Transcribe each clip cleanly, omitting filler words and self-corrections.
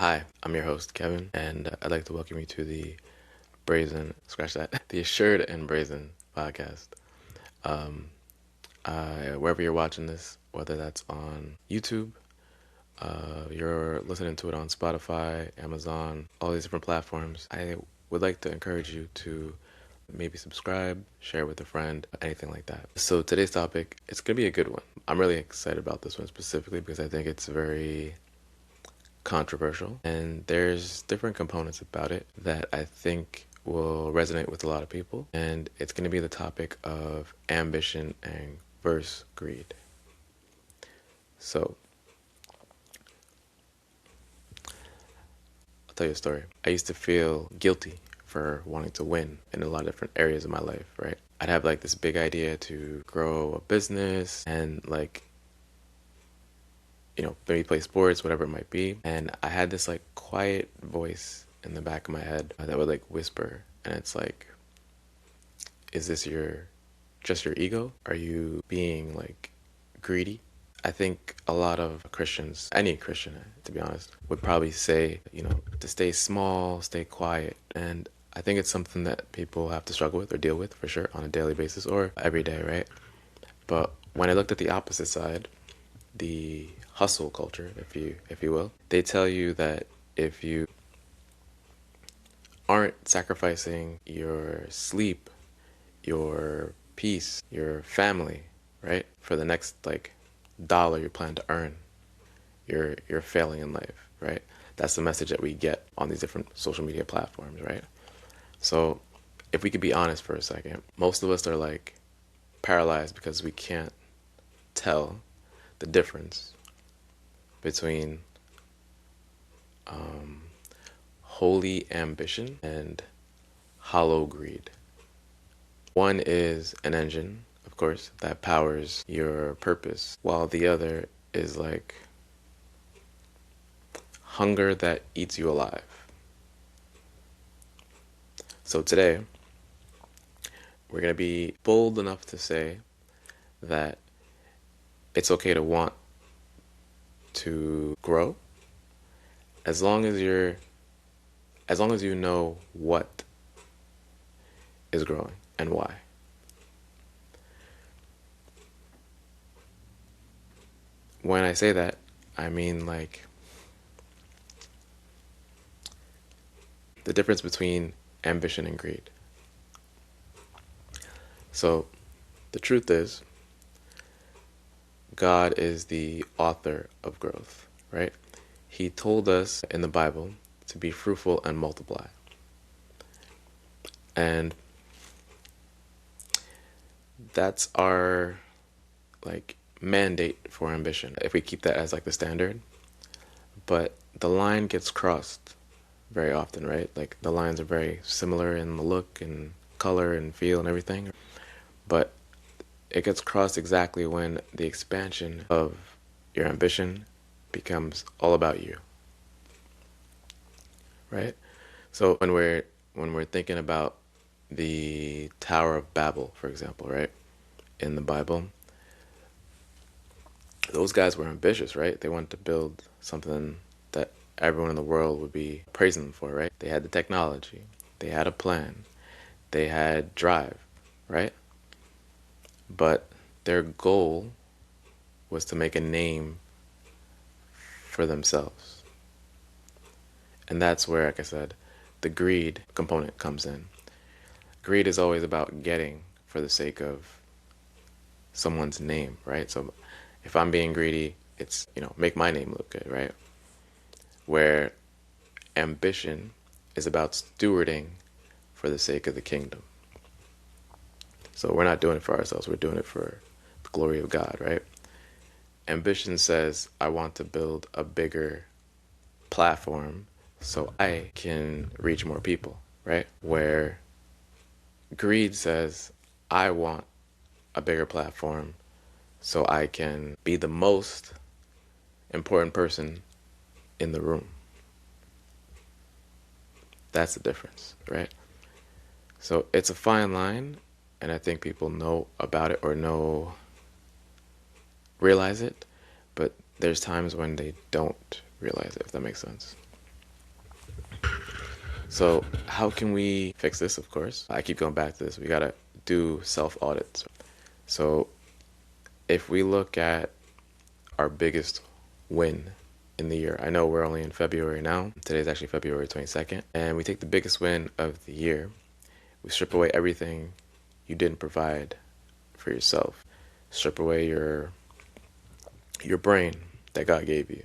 Hi, I'm your host, Kevin, and I'd like to welcome you to the the Assured and Brazen podcast. Um, Wherever you're watching this, whether that's on YouTube, you're listening to it on Spotify, Amazon, all these different platforms, I would like to encourage you to maybe subscribe, share with a friend, anything like that. So today's topic, it's going to be a good one. I'm really excited about this one specifically because I think it's very controversial, and there's different components about it that I think will resonate with a lot of people, and it's going to be the topic of ambition and versus greed. So I'll tell you a story. I used to feel guilty for wanting to win in a lot of different areas of my life, right? I'd have like this big idea to grow a business and maybe play sports, whatever it might be. And I had this like quiet voice in the back of my head that would like whisper. And it's like, is this just your ego? Are you being like greedy? I think a lot of Christians, any Christian, to be honest, would probably say, to stay small, stay quiet. And I think it's something that people have to struggle with or deal with for sure on a daily basis or every day, right? But when I looked at the opposite side, the hustle culture, if you will, they tell you that if you aren't sacrificing your sleep, your peace, your family, right, for the next like dollar you plan to earn, you're failing in life, right? That's the message that we get on these different social media platforms, right? So if we could be honest for a second, most of us are like paralyzed because we can't tell the difference between holy ambition and hollow greed. One is an engine, of course, that powers your purpose, while the other is like hunger that eats you alive. So today, we're going to be bold enough to say that it's okay to want to grow as long as you know what is growing and why. When I say that, I mean like the difference between ambition and greed. So the truth is, God is the author of growth, right? He told us in the Bible to be fruitful and multiply. And that's our like mandate for ambition, if we keep that as like the standard. But the line gets crossed very often, right? Like the lines are very similar in the look and color and feel and everything. But it gets crossed exactly when the expansion of your ambition becomes all about you, right? So when we're thinking about the Tower of Babel, for example, right, in the Bible, those guys were ambitious, right? They wanted to build something that everyone in the world would be praising them for, right? They had the technology, they had a plan, they had drive, right? But their goal was to make a name for themselves. And that's where, like I said, the greed component comes in. Greed is always about getting for the sake of someone's name, right? So if I'm being greedy, it's, make my name look good, right? Where ambition is about stewarding for the sake of the kingdom. So we're not doing it for ourselves, we're doing it for the glory of God, right? Ambition says, I want to build a bigger platform so I can reach more people, right? Where greed says, I want a bigger platform so I can be the most important person in the room. That's the difference, right? So it's a fine line, and I think people know about it or realize it, but there's times when they don't realize it, if that makes sense. So how can we fix this? Of course, I keep going back to this. We gotta do self-audits. So if we look at our biggest win in the year, I know we're only in February now. Today's actually February 22nd. And we take the biggest win of the year. We strip away everything you didn't provide for yourself. Strip away your brain that God gave you.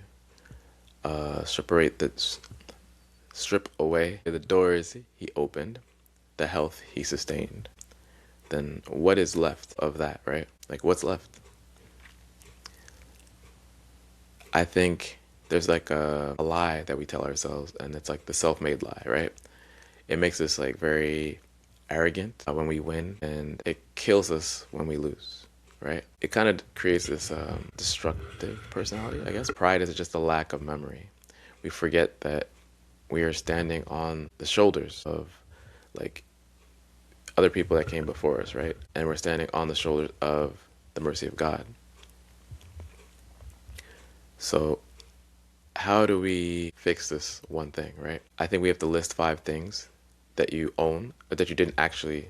Strip away the doors he opened, the health he sustained. Then what is left of that, right? Like, what's left? I think there's like a lie that we tell ourselves, and it's like the self-made lie, right? It makes us like very arrogant when we win, and it kills us when we lose, right? It kind of creates this destructive personality, I guess. Pride is just a lack of memory. We forget that we are standing on the shoulders of like other people that came before us, right? And we're standing on the shoulders of the mercy of God. So how do we fix this one thing, right? I think we have to list 5 things that you own, but that you didn't actually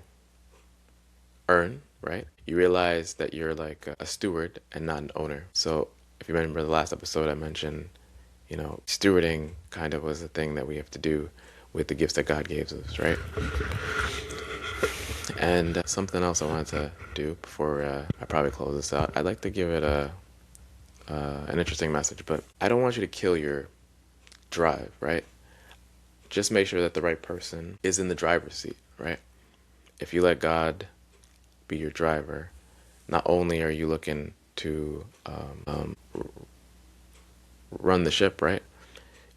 earn, right? You realize that you're like a steward and not an owner. So if you remember the last episode, I mentioned, stewarding kind of was the thing that we have to do with the gifts that God gave us, right? And something else I wanted to do before I probably close this out, I'd like to give it an interesting message, but I don't want you to kill your drive, right? Just make sure that the right person is in the driver's seat, right? If you let God be your driver, not only are you looking to run the ship, right?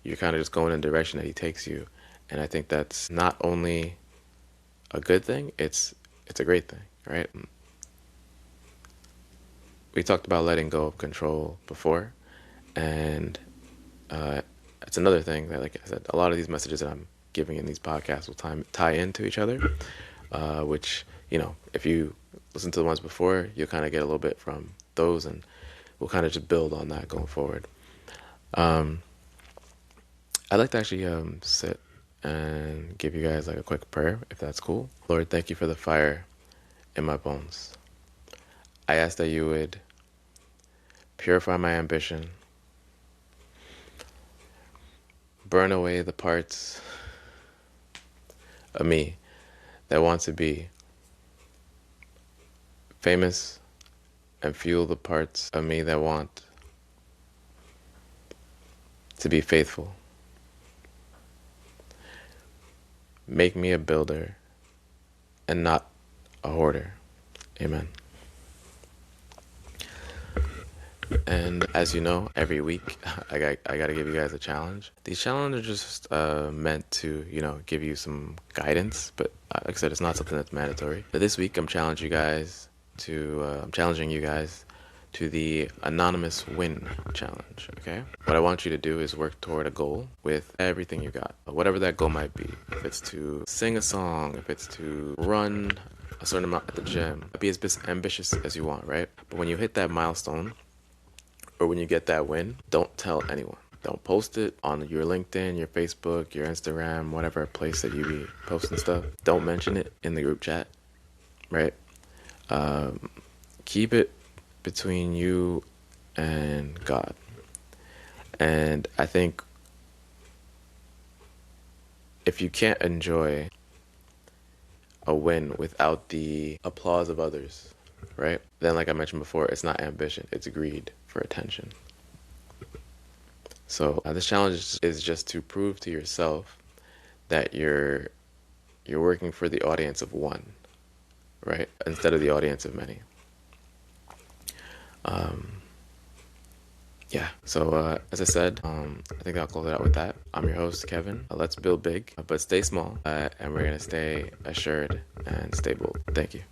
You're kind of just going in the direction that he takes you. And I think that's not only a good thing, it's a great thing, right? We talked about letting go of control before, and it's another thing that, like I said, a lot of these messages that I'm giving in these podcasts will tie into each other, which, if you listen to the ones before, you'll kind of get a little bit from those, and we'll kind of just build on that going forward. I'd like to actually sit and give you guys like a quick prayer, if that's cool. Lord, thank you for the fire in my bones. I ask that you would purify my ambition, burn away the parts of me that want to be famous, and fuel the parts of me that want to be faithful. Make me a builder and not a hoarder. Amen. And as you know, every week I got to give you guys a challenge. These challenges are just meant to, give you some guidance, but like I said, it's not something that's mandatory. But this week I'm challenging you guys to the Anonymous Win Challenge, okay? What I want you to do is work toward a goal with everything you got, whatever that goal might be. If it's to sing a song, if it's to run a certain amount at the gym, be as ambitious as you want, right? But when you hit that milestone, or when you get that win, don't tell anyone. Don't post it on your LinkedIn, your Facebook, your Instagram, whatever place that you be posting stuff. Don't mention it in the group chat, right? Keep it between you and God. And I think if you can't enjoy a win without the applause of others, right? Then, like I mentioned before, it's not ambition, it's greed for attention. So this challenge is just to prove to yourself that you're working for the audience of one, right? Instead of the audience of many. Yeah, so as I said, I think I'll close it out with that. I'm your host, Kevin. Let's build big, but stay small, and we're going to stay assured and stay bold. Thank you.